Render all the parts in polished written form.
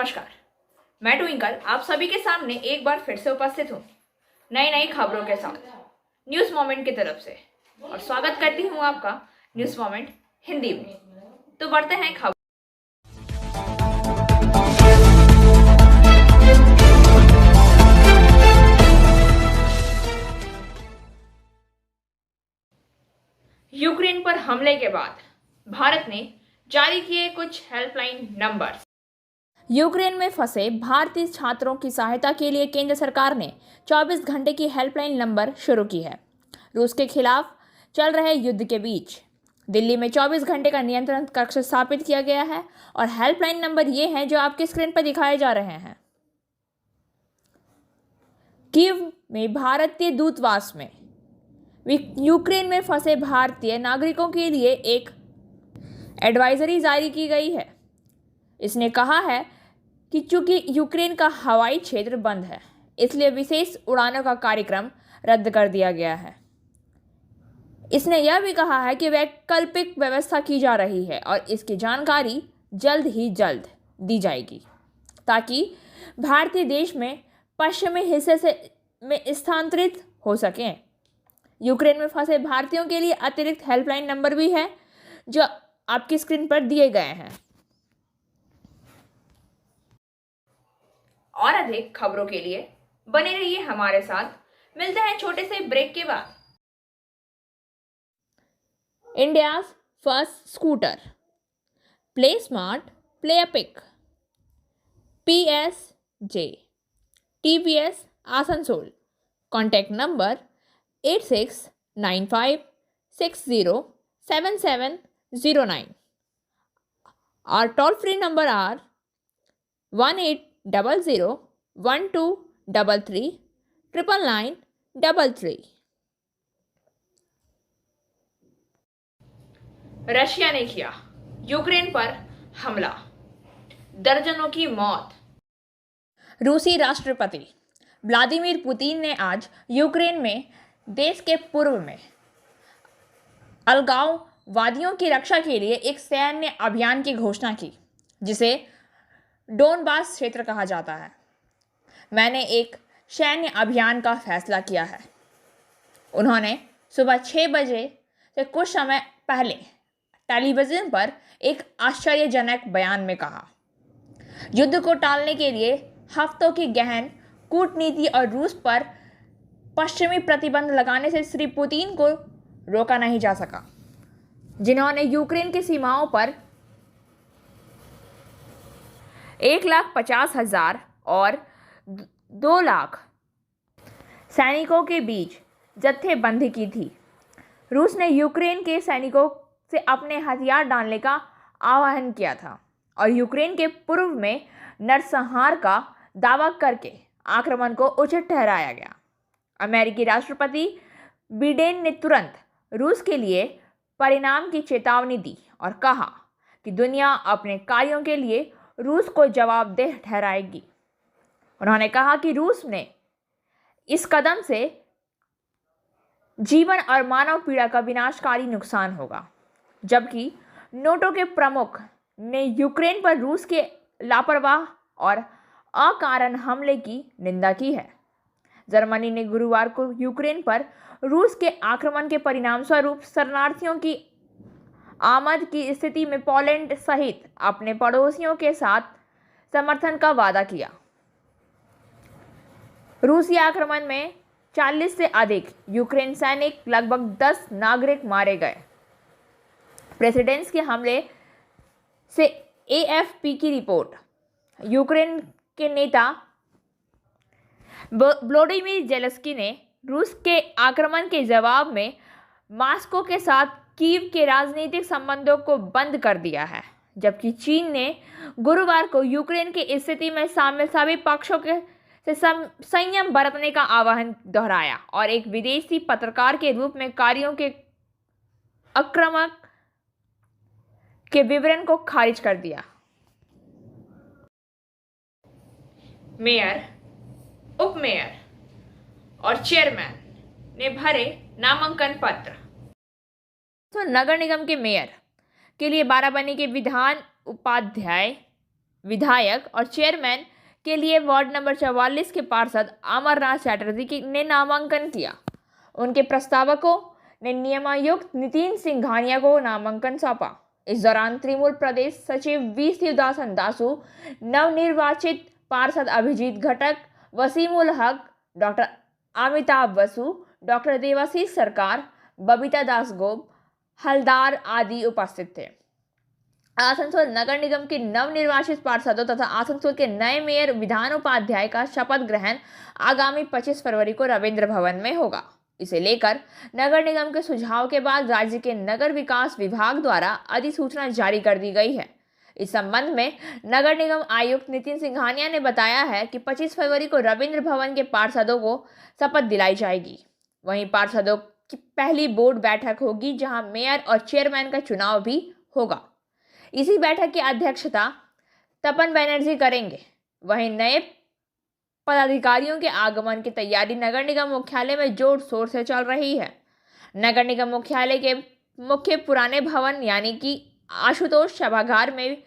नमस्कार, मैं ट्विंकल आप सभी के सामने एक बार फिर से उपस्थित हूँ नई नई खबरों के साथ न्यूज़ मोमेंट की तरफ से और स्वागत करती हूँ आपका न्यूज़ मोमेंट हिंदी में। तो बढ़ते हैं खबर। यूक्रेन पर हमले के बाद भारत ने जारी किए कुछ हेल्पलाइन नंबर्स। यूक्रेन में फंसे भारतीय छात्रों की सहायता के लिए केंद्र सरकार ने 24 घंटे की हेल्पलाइन नंबर शुरू की है। रूस के खिलाफ चल रहे युद्ध के बीच दिल्ली में 24 घंटे का नियंत्रण कक्ष स्थापित किया गया है और हेल्पलाइन नंबर ये हैं जो आपकी स्क्रीन पर दिखाए जा रहे हैं। कीव में भारतीय दूतावास में यूक्रेन में फंसे भारतीय नागरिकों के लिए एक एडवाइजरी जारी की गई है। इसने कहा है कि चूंकि यूक्रेन का हवाई क्षेत्र बंद है, इसलिए विशेष उड़ानों का कार्यक्रम रद्द कर दिया गया है। इसने यह भी कहा है कि वैकल्पिक व्यवस्था की जा रही है और इसकी जानकारी जल्द ही जल्द दी जाएगी ताकि भारतीय देश में पश्चिमी हिस्से में स्थानांतरित हो सकें। यूक्रेन में फंसे भारतीयों के लिए अतिरिक्त हेल्पलाइन नंबर भी है जो आपकी स्क्रीन पर दिए गए हैं। और अधिक खबरों के लिए बने रहिए हमारे साथ। मिलते हैं छोटे से ब्रेक के बाद। India's first scooter play smart play epic PSJ TVS Asansol. Contact number 8695607709। Our toll free number are 18001233 Russia ने किया यूक्रेन पर हमला, दर्जनों की मौत। रूसी राष्ट्रपति व्लादिमीर पुतिन ने आज यूक्रेन में देश के पूर्व में अलगाववादियों की रक्षा के लिए एक सैन्य अभियान की घोषणा की, जिसे डोनबास क्षेत्र कहा जाता है। मैंने एक सैन्य अभियान का फैसला किया है, उन्होंने सुबह 6 बजे से कुछ समय पहले टेलीविजन पर एक आश्चर्यजनक बयान में कहा। युद्ध को टालने के लिए हफ्तों की गहन कूटनीति और रूस पर पश्चिमी प्रतिबंध लगाने से श्री पुतिन को रोका नहीं जा सका, जिन्होंने यूक्रेन की सीमाओं पर 1,50,000 और 2 लाख सैनिकों के बीच जत्थेबंदी की थी। रूस ने यूक्रेन के सैनिकों से अपने हथियार डालने का आह्वान किया था और यूक्रेन के पूर्व में नरसंहार का दावा करके आक्रमण को उचित ठहराया गया। अमेरिकी राष्ट्रपति बिडेन ने तुरंत रूस के लिए परिणाम की चेतावनी दी और कहा कि दुनिया अपने कार्यों के लिए रूस को जवाबदेह ठहराएगी। उन्होंने कहा कि रूस ने इस कदम से जीवन और मानव पीड़ा का विनाशकारी नुकसान होगा, जबकि नाटो के प्रमुख ने यूक्रेन पर रूस के लापरवाह और अकारण हमले की निंदा की है। जर्मनी ने गुरुवार को यूक्रेन पर रूस के आक्रमण के परिणामस्वरूप शरणार्थियों की आमद की स्थिति में पोलैंड सहित अपने पड़ोसियों के साथ समर्थन का वादा किया। रूसी आक्रमण में 40 से अधिक यूक्रेन सैनिक, लगभग 10 नागरिक मारे गए। प्रेसिडेंट्स के हमले से AFP की रिपोर्ट। यूक्रेन के नेता व्लादिमीर ज़ेलेंस्की ने रूस के आक्रमण के जवाब में मॉस्को के साथ कीव के राजनीतिक संबंधों को बंद कर दिया है, जबकि चीन ने गुरुवार को यूक्रेन की स्थिति में शामिल सभी पक्षों से संयम बरतने का आह्वान दोहराया और एक विदेशी पत्रकार के रूप में कार्यों के आक्रामक के विवरण को खारिज कर दिया। मेयर, उपमेयर और चेयरमैन ने भरे नामांकन पत्र। तो नगर निगम के मेयर के लिए बाराबंकी के विधान उपाध्याय विधायक और चेयरमैन के लिए वार्ड नंबर 44 के पार्षद अमरनाथ चटर्जी ने नामांकन किया। उनके प्रस्तावकों ने नियमायुक्त नितिन सिंघानिया को नामांकन सौंपा। इस दौरान तृणमूल प्रदेश सचिव वी शिवदासन दासू, नवनिर्वाचित पार्षद अभिजीत घटक, वसीमुल हक, डॉक्टर अमिताभ बसु, डॉक्टर देवाशीष सरकार, बबीता दास गोप, हलदार आदि उपस्थित थे। आसनसोल नगर निगम के नवनिर्वाचित पार्षदों तथा आसनसोल के नए मेयर विधान उपाध्याय का शपथ ग्रहण आगामी 25 फरवरी को रविंद्र भवन में होगा। इसे लेकर नगर निगम के सुझाव के बाद राज्य के नगर विकास विभाग द्वारा अधिसूचना जारी कर दी गई है। इस संबंध में नगर निगम आयुक्त नितिन सिंघानिया ने बताया है कि 25 फरवरी को रविंद्र भवन के पार्षदों को शपथ दिलाई जाएगी। वहीं पार्षदों की पहली बोर्ड बैठक होगी, जहां मेयर और चेयरमैन का चुनाव भी होगा। इसी बैठक की अध्यक्षता तपन बनर्जी करेंगे। वहीं नए पदाधिकारियों के आगमन की तैयारी नगर निगम मुख्यालय में जोर शोर से चल रही है। नगर निगम मुख्यालय के मुख्य पुराने भवन यानी कि आशुतोष सभागार में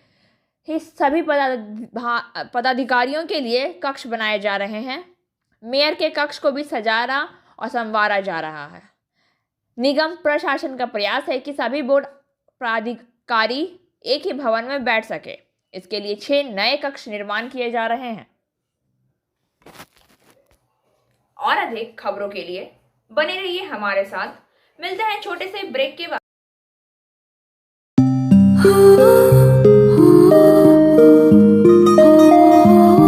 ही सभी पदाधिकारियों के लिए कक्ष बनाए जा रहे हैं। मेयर के कक्ष को भी सजाया और संवारा जा रहा है। निगम प्रशासन का प्रयास है कि सभी बोर्ड पदाधिकारी एक ही भवन में बैठ सके। इसके लिए 6 नए कक्ष निर्माण किए जा रहे हैं। और अधिक खबरों के लिए बने रहिए हमारे साथ। मिलते हैं छोटे से ब्रेक के बाद।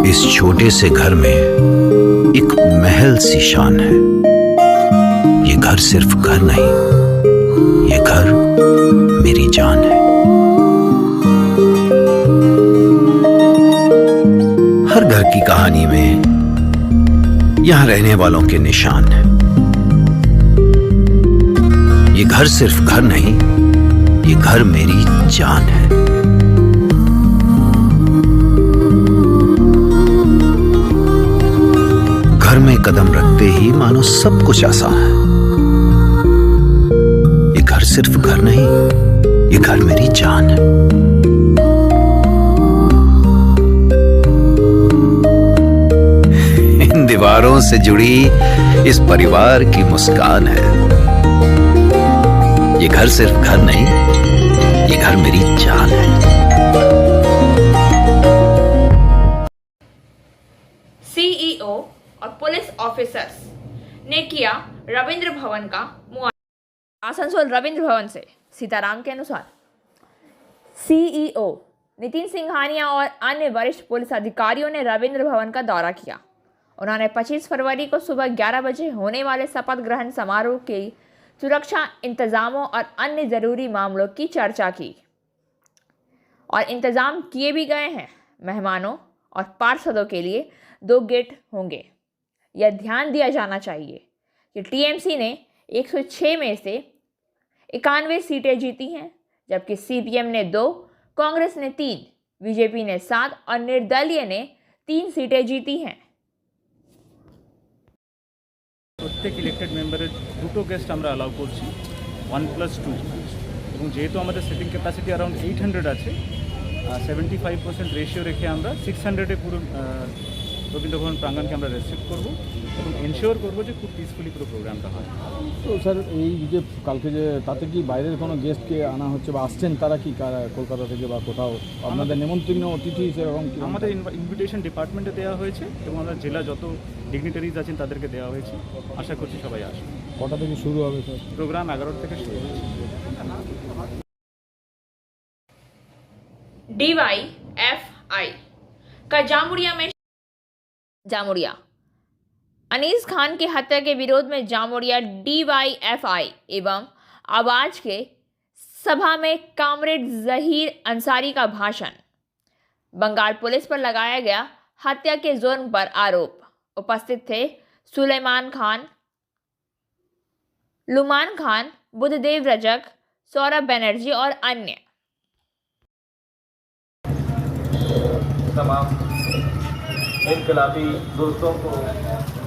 इस छोटे से घर में एक महल सी शान है। ये घर सिर्फ घर नहीं, ये घर मेरी जान है। हर घर की कहानी में यहां रहने वालों के निशान है। ये घर सिर्फ घर नहीं, ये घर मेरी जान है। घर में कदम रखते ही मानो सब कुछ आसान है। ये घर सिर्फ घर नहीं, ये घर मेरी जान है। इन दीवारों से जुड़ी इस परिवार की मुस्कान है। ये घर सिर्फ घर नहीं, ये घर मेरी जान है। सीईओ और पुलिस ऑफिसर्स ने किया रविंद्र भवन का मुआयना। आसनसोल रविंद्र भवन से सीताराम के अनुसार सीईओ नितिन सिंघानिया और अन्य वरिष्ठ पुलिस अधिकारियों ने रविंद्र भवन का दौरा किया। उन्होंने 25 फरवरी को सुबह 11 बजे होने वाले शपथ ग्रहण समारोह के सुरक्षा इंतजामों और अन्य जरूरी मामलों की चर्चा की और इंतजाम किए भी गए हैं। मेहमानों और पार्षदों के लिए 2 गेट होंगे। यह ध्यान दिया जाना चाहिए कि टीएमसी ने 106 में से 91 सीटें जीती हैं, जबकि सीपीएम ने 2, कांग्रेस ने 3, बीजेपी ने 7 और निर्दलीय ने 3 सीटें जीती हैं। প্রত্যেক ইলেক্টেড মেম্বারের 2টো গেস্ট আমরা অ্যালাউ করছি 1+2 এবং যেহেতু আমাদের সিটিং ক্যাপাসিটি অ্যারাউন্ড 800 আছে 75% রেশিও রেখে আমরা 600-এ পুরো রবীন্দ্র ভবন প্রাঙ্গণকে আমরা রেস্ট্রিক্ট করব এবং এনশিওর করব যে খুব পিসফুলি পুরো প্রোগ্রামটা হয়। তো স্যার এই যে কালকে যে তাতে কি বাইরের কোনো গেস্টকে আনা হচ্ছে বা আসছেন তারা কি কলকাতা থেকে বা কোথাও আপনাদের নিমন্ত্রণ অতিথি সেরকম কি? আমাদের ইনভিটেশন ডিপার্টমেন্টে দেওয়া হয়েছে এবং আমরা জেলা যত ডিগনিটারিজ আছেন তাদেরকে দেওয়া হয়েছে। আশা করছি সবাই আসবে। কটা থেকে শুরু হবে স্যার? প্রোগ্রাম 11 থেকে শুরু হবে। DYFI का जामुड़िया अनीस खान की हत्या के विरोध में जामुड़िया DYFI एवं आवाज के सभा में कामरेड जहीर अंसारी का भाषण। बंगाल पुलिस पर लगाया गया हत्या के जुर्म पर आरोप। उपस्थित थे सुलेमान खान, लुमान खान, बुद्धदेव रजक, सौरभ बनर्जी और अन्य। तमाम इनकलाबी दोस्तों को,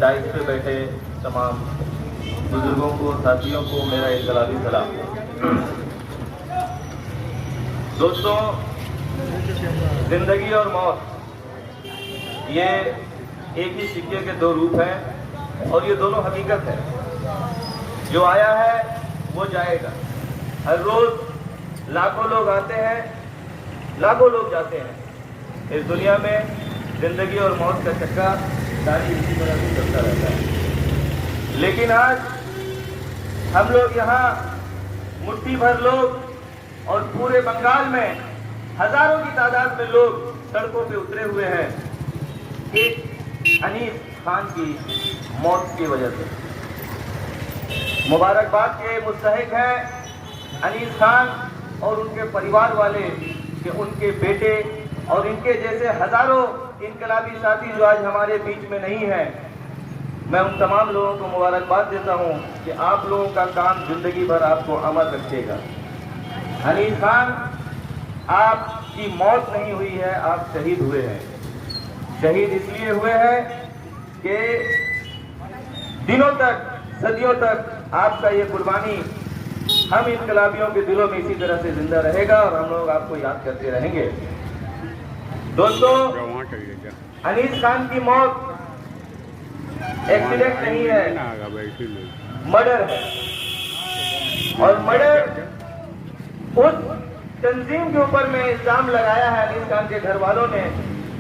डाइस पे बैठे तमाम बुजुर्गों को, साथियों को मेरा इनकलाबी सलाम। दोस्तों, जिंदगी और मौत ये एक ही सिक्के के दो रूप हैं और ये दोनों हकीकत है। जो आया है वो जाएगा। हर रोज लाखों लोग आते हैं, लाखों लोग जाते हैं। इस दुनिया में जिंदगी और मौत का चक्का सारी इसी तरह से चलता रहता है। लेकिन आज हम लोग यहाँ मुट्ठी भर लोग और पूरे बंगाल में हजारों की तादाद में लोग सड़कों पे उतरे हुए हैं एक अनीस खान की मौत की वजह से। मुबारकबाद के मुस्तहिक हैं अनीस खान और उनके परिवार वाले कि उनके बेटे और इनके जैसे हजारों इनकलाबी साथी जो आज हमारे बीच में नहीं हैं। मैं उन तमाम लोगों को मुबारकबाद देता हूं कि आप लोगों का काम जिंदगी भर आपको अमर रखेगा। अनीस खान, आपकी मौत नहीं हुई है, आप शहीद हुए हैं। शहीद इसलिए हुए हैं कि दिनों तक, सदियों तक आपका ये कुर्बानी हम इनकलाबियों के दिलों में इसी तरह से जिंदा रहेगा और हम लोग आपको याद करते रहेंगे। दोस्तों, अनीस खान की मौत एक्सीडेंट नहीं है, मर्डर है। और मर्डर उस तंजीम के ऊपर में इल्जाम लगाया है अनीस खान के घर वालों ने,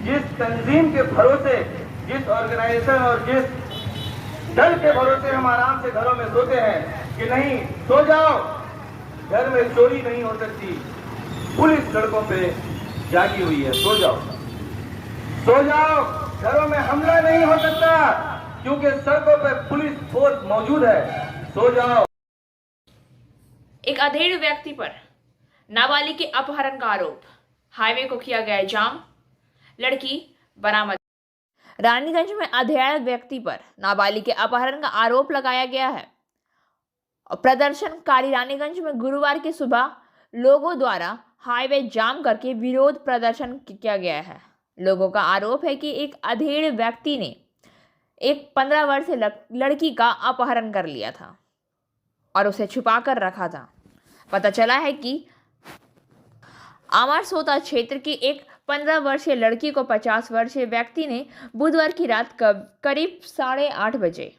जिस तंजीम के भरोसे, जिस ऑर्गेनाइजेशन और जिस दल के भरोसे हम आराम से घरों में सोते हैं कि नहीं सो जाओ, घर में चोरी नहीं हो सकती, पुलिस सड़कों पे जागी हुई है, सो जाओ, सो जाओ, घरों में हमला नहीं हो सकता क्योंकि सड़कों पे पुलिस फोर्स मौजूद है, सो जाओ। एक अधेड़ व्यक्ति पर नाबालिग के अपहरण का आरोप, हाईवे को किया गया जाम, लड़की बरामद। रानीगंज में अधेड़ व्यक्ति पर नाबालिग के अपहरण का आरोप लगाया गया है और प्रदर्शनकारी रानीगंज में गुरुवार की सुबह लोगों द्वारा हाईवे जाम करके विरोध प्रदर्शन किया गया है। लोगों का आरोप है कि एक अधेड़ व्यक्ति ने एक 15 वर्षीय लड़की का अपहरण कर लिया था और उसे छुपा कर रखा था। पता चला है कि अमरसोता क्षेत्र की एक 15 वर्षीय लड़की को 50 वर्षीय व्यक्ति ने बुधवार की रात करीब 8:30 बजे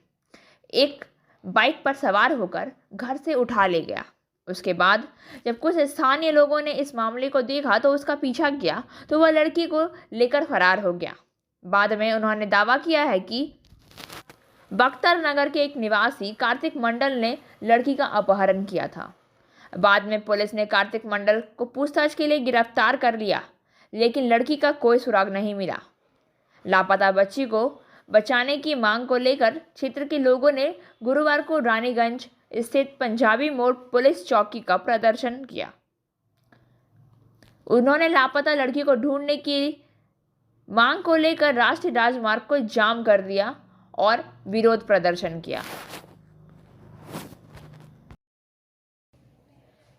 एक बाइक पर सवार होकर घर से उठा ले गया। उसके बाद जब कुछ स्थानीय लोगों ने इस मामले को देखा तो उसका पीछा किया तो वह लड़की को लेकर फरार हो गया। बाद में उन्होंने दावा किया है कि बख्तर नगर के एक निवासी कार्तिक मंडल ने लड़की का अपहरण किया था। बाद में पुलिस ने कार्तिक मंडल को पूछताछ के लिए गिरफ्तार कर लिया, लेकिन लड़की का कोई सुराग नहीं मिला। लापता बच्ची को बचाने की मांग को लेकर क्षेत्र के लोगों ने गुरुवार को रानीगंज स्थित पंजाबी मोड़ पुलिस चौकी का प्रदर्शन किया। उन्होंने लापता लड़की को ढूंढने की मांग को लेकर राष्ट्रीय राजमार्ग को जाम कर दिया और विरोध प्रदर्शन किया।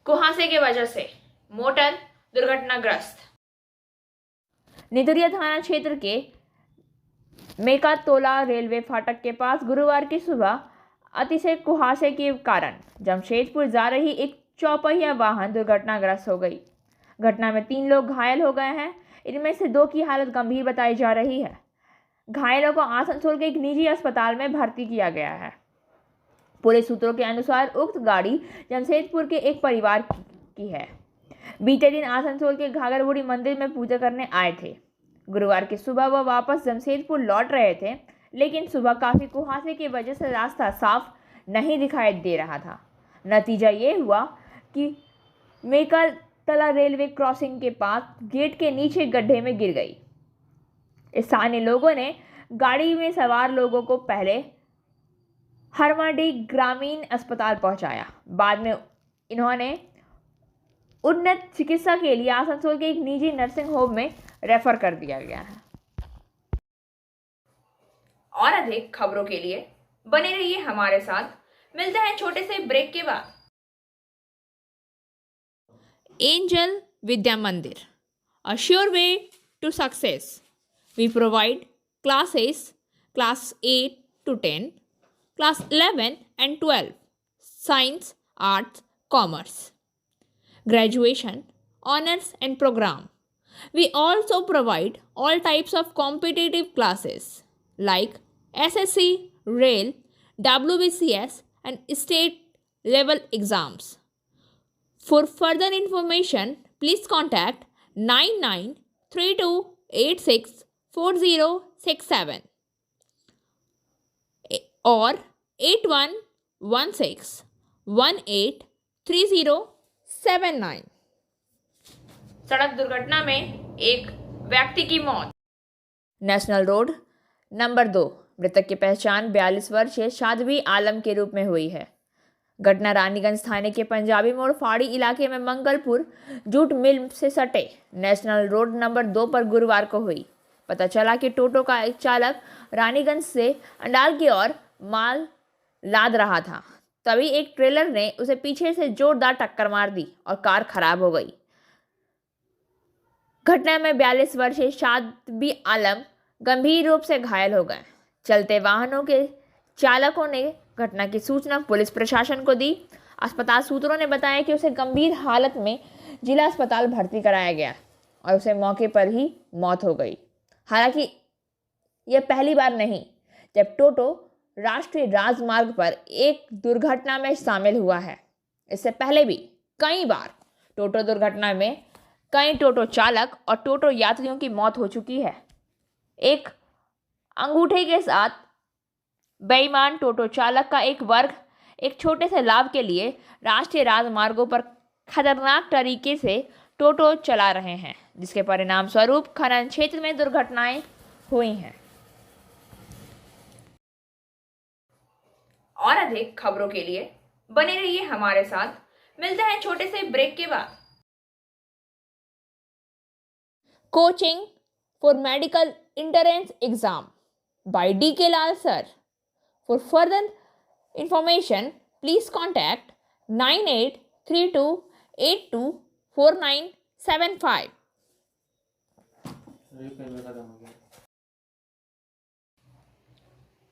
कुहासे की वजह से मोटर दुर्घटनाग्रस्त। निदरिया थाना क्षेत्र के मेकातोला रेलवे फाटक के पास गुरुवार की सुबह अतिशय कुहासे के कारण जमशेदपुर जा रही एक चौपहिया वाहन दुर्घटनाग्रस्त हो गई। घटना में 3 लोग घायल हो गए हैं। इनमें से 2 की हालत गंभीर बताई जा रही है। घायलों को आसनसोल के एक निजी अस्पताल में भर्ती किया गया है। पुलिस सूत्रों के अनुसार उक्त गाड़ी जमशेदपुर के एक परिवार की है। बीते दिन आसनसोल के घाघरबुड़ी मंदिर में पूजा करने आए थे। गुरुवार की सुबह वह वापस जमशेदपुर लौट रहे थे, लेकिन सुबह काफ़ी कुहासे की वजह से रास्ता साफ नहीं दिखाई दे रहा था। नतीजा ये हुआ कि मेकातला रेलवे क्रॉसिंग के पास गेट के नीचे गड्ढे में गिर गई। स्थानीय लोगों ने गाड़ी में सवार लोगों को पहले हरमाडी ग्रामीण अस्पताल पहुंचाया। बाद में इन्होंने उन्नत चिकित्सा के लिए आसनसोल के एक निजी नर्सिंग होम में रेफर कर दिया गया है। और अधिक खबरों के लिए बने रहिए हमारे साथ। मिलते हैं छोटे से ब्रेक के बाद। एंजल विद्या मंदिर, a sure way to success. We provide classes class 8 to 10, class 11 and 12, science, arts, commerce, graduation, honors and program. We also provide all types of competitive classes like SSC, Rail, WBCS, and state level exams. For further information, please contact 9932864067 or 8116183079। सड़क दुर्घटना में एक व्यक्ति की मौत। National road number 2, मृतक की पहचान 42 वर्षीय शादवी आलम के रूप में हुई है। घटना रानीगंज थाने के पंजाबी मोड़ फाड़ी इलाके में मंगलपुर जूट मिल से सटे नेशनल रोड नंबर 2 पर गुरुवार को हुई। पता चला कि टोटो का एक चालक रानीगंज से अंडाल की ओर माल लाद रहा था, तभी एक ट्रेलर ने उसे पीछे से जोरदार टक्कर मार दी और कार खराब हो गई। घटना में 42 वर्षीय शादवी आलम गंभीर रूप से घायल हो गए। चलते वाहनों के चालकों ने घटना की सूचना पुलिस प्रशासन को दी। अस्पताल सूत्रों ने बताया कि उसे गंभीर हालत में जिला अस्पताल भर्ती कराया गया और उसे मौके पर ही मौत हो गई। हालांकि यह पहली बार नहीं जब टोटो राष्ट्रीय राजमार्ग पर एक दुर्घटना में शामिल हुआ है। इससे पहले भी कई बार टोटो दुर्घटना में कई टोटो चालक और टोटो यात्रियों की मौत हो चुकी है। एक अंगूठे के साथ बेईमान टोटो चालक का एक वर्ग एक छोटे से लाभ के लिए राष्ट्रीय राजमार्गों पर खतरनाक तरीके से टोटो चला रहे हैं, जिसके परिणाम स्वरूप खनन क्षेत्र में दुर्घटनाएं हुई हैं। और अधिक खबरों के लिए बने रहिए हमारे साथ। मिलते हैं छोटे से ब्रेक के बाद। Coaching for medical entrance exam by D.K. Lal sir. For further information, please contact 9832824975.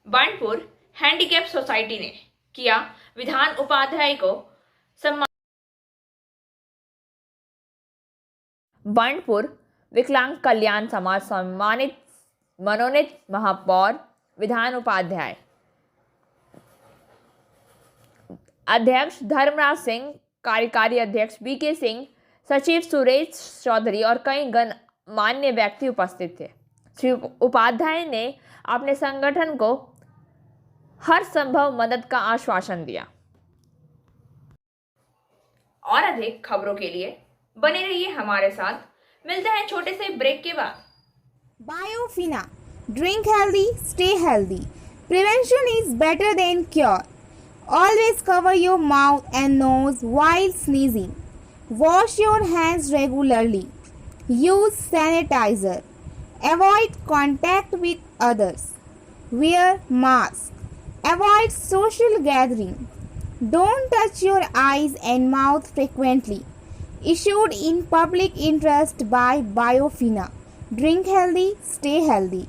Bandpur handicap society ने किया विधान उपाध्याय को सम्मान। बांडपुर विकलांग कल्याण समाज सम्मानित मनोनीत महापौर विधान उपाध्याय अध्यक्ष धर्मराज सिंह, कार्यकारी अध्यक्ष बीके सिंह, सचिव सुरेश चौधरी और कई गणमान्य व्यक्ति उपस्थित थे। श्री उपाध्याय ने अपने संगठन को हर संभव मदद का आश्वासन दिया। और अधिक खबरों के लिए बने रहिए हमारे साथ। मिलते हैं छोटे से ब्रेक के बाद। Biofina. Drink healthy, stay healthy. Prevention is better than cure. Always cover your mouth and nose while sneezing. Wash your hands regularly. Use sanitizer. Avoid contact with others. Wear mask. Avoid social gathering. Don't touch your eyes and mouth frequently. Issued in public interest by Biofina. Drink healthy, stay healthy.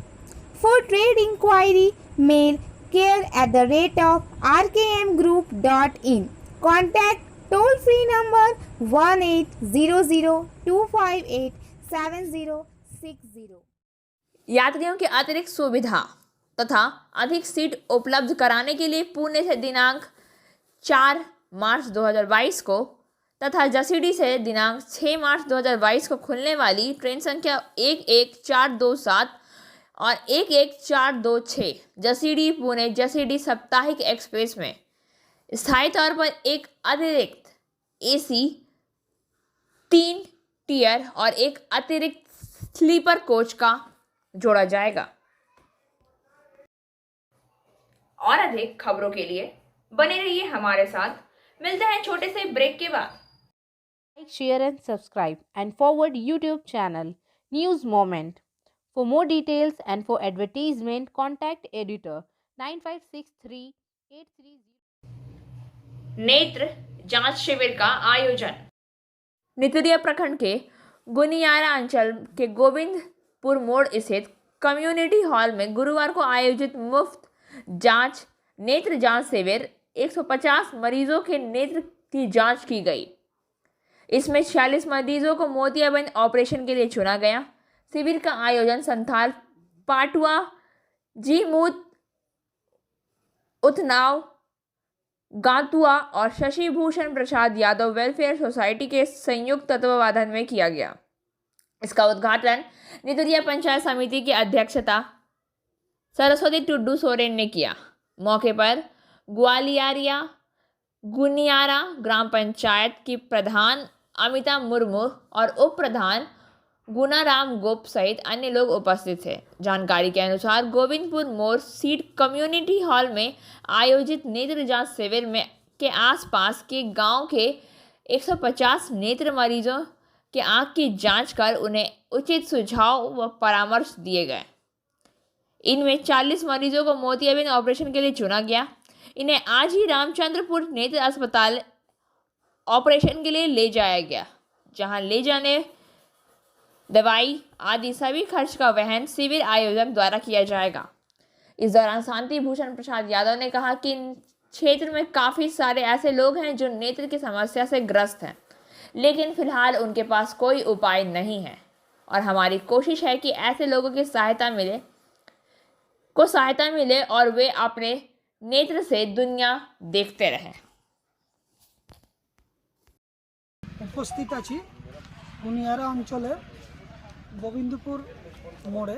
For trade inquiry, mail care@rkmgroup.in. Contact toll free number 1800-258-7060. यात्रियों की अतिरिक्त सुविधा तथा अधिक seat उपलब्ध कराने के लिए पुणे से दिनांक 4 मार्च 2022 को तथा जसीडी से दिनांक 6 मार्च 2022 को खुलने वाली ट्रेन संख्या 11427 और 11426 जसीडी पुणे जसीडी साप्ताहिक एक्सप्रेस में स्थायी तौर पर एक अतिरिक्त एसी 3 टियर और एक अतिरिक्त स्लीपर कोच का जोड़ा जाएगा। और अधिक खबरों के लिए बने रहिए हमारे साथ। मिलते हैं छोटे से ब्रेक के बाद। Like, share and subscribe and forward YouTube channel News Moment. For more details and for advertisement, contact editor 956383. नेत्र जांच शिविर का आयोजन। नितरिया प्रखंड के गुनियारा अंचल के गोविंदपुर मोड़ स्थित कम्युनिटी हॉल में गुरुवार को आयोजित मुफ्त जांच नेत्र जांच शिविर 150 मरीजों के नेत्र की जांच की गई। इसमें 46 मरीजों को मोतियाबिंद ऑपरेशन के लिए चुना गया। शिविर का आयोजन संथाल पाटुआ जीमूत उथनाव गातुआ और शशि भूषण प्रसाद यादव वेलफेयर सोसाइटी के संयुक्त तत्वावधान में किया गया। इसका उद्घाटन नितुरिया पंचायत समिति की अध्यक्षता सरस्वती टुड्डू सोरेन ने किया। मौके पर ग्वालियारिया गुनियारा ग्राम पंचायत की प्रधान अमिता मुर्मू और उप प्रधान गुनाराम गोप सहित अन्य लोग उपस्थित थे। जानकारी के अनुसार गोविंदपुर मोड़ सीट कम्युनिटी हॉल में आयोजित नेत्र जांच शिविर में के आसपास के गांव के 150 नेत्र मरीजों के आंख की जांच कर उन्हें उचित सुझाव व परामर्श दिए गए। इनमें 40 मरीजों को मोतियाबिंद ऑपरेशन के लिए चुना गया। इन्हें आज ही रामचंद्रपुर नेत्र अस्पताल ऑपरेशन के लिए ले जाया गया, जहां ले जाने दवाई आदि सभी खर्च का वहन शिविर आयोजक द्वारा किया जाएगा। इस दौरान शांति भूषण प्रसाद यादव ने कहा कि क्षेत्र में काफ़ी सारे ऐसे लोग हैं जो नेत्र की समस्या से ग्रस्त हैं, लेकिन फिलहाल उनके पास कोई उपाय नहीं है और हमारी कोशिश है कि ऐसे लोगों की सहायता मिले और वे अपने नेत्र से दुनिया देखते रहें। उपस्थित आछि गुनियारा अंचले गोविंदपुर मोड़े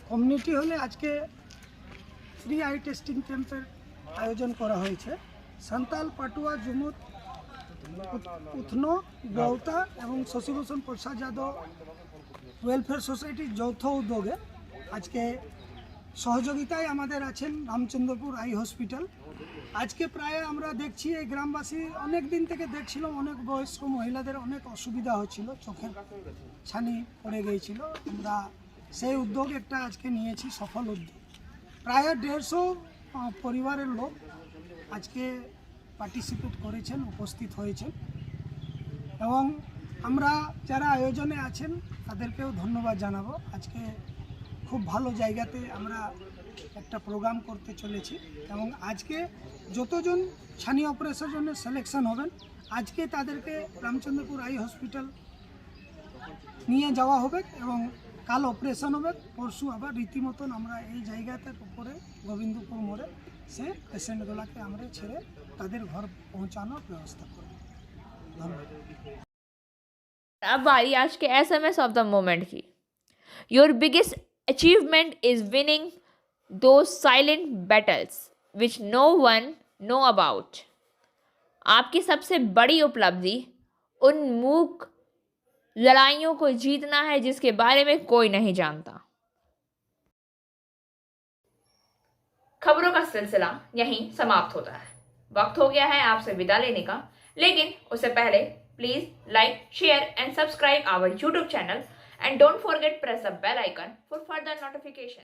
कम्युनिटी हले आज के फ्री आई टेस्टिंग कैम्पर आयोजन करा हয়েছে। संताल पाटुआ जुमुत उथनो गौता एवं शशिभूषण प्रसाद यादव वेलफेयर सोसाइटी যৌথ उद्योगे आज के सहयोगिताय आमादेर आছেন रामचंद्रपुर आई हॉस्पिटल। आज के प्राय आमरा देखছি এই গ্রামবাসী অনেক দিন থেকে দেখছিলাম অনেক বয়স্ক মহিলাদের অনেক অসুবিধা হচ্ছিল, চোখের ছানি পড়ে গিয়েছিল। আমরা সেই উদ্যোগ একটা আজকে নিয়েছি, সফল উদ্যোগ। প্রায় 150 পরিবারের লোক আজকে পার্টিসিপেট করেছেন, উপস্থিত হয়েছেন এবং আমরা যারা আয়োজনে আছেন তাদেরকেও ধন্যবাদ জানাবো। আজকে খুব ভালো জায়গাতে আমরা একটা প্রোগ্রাম করতে চলেছি এবং আজকে যতজন ছানি অপারেশনের জন্য সিলেকশন হবেন আজকে তাদেরকে রামচন্দ্রপুর আই হসপিটাল নিয়ে যাওয়া হবে এবং কাল অপারেশন হবে। পরশু আবার রীতিমতন আমরা এই জায়গাটার উপরে গোবিন্দপুর মোড়ে সে পেশেন্টগুলোকে আমরা ছেড়ে তাদের ঘর পৌঁছানোর ব্যবস্থা করব। ধন্যবাদ। अब बारी आज के SMS ऑफ द मोमेंट की। Your biggest achievement is winning those silent battles which no one know about। आपकी सबसे बड़ी उपलब्धि उन मूक लड़ाइयों को जीतना है जिसके बारे में कोई नहीं जानता। खबरों का सिलसिला यहीं समाप्त होता है। वक्त हो गया है आपसे विदा लेने का, लेकिन उससे पहले please like, share and subscribe our YouTube channel and don't forget press the bell icon for further notification।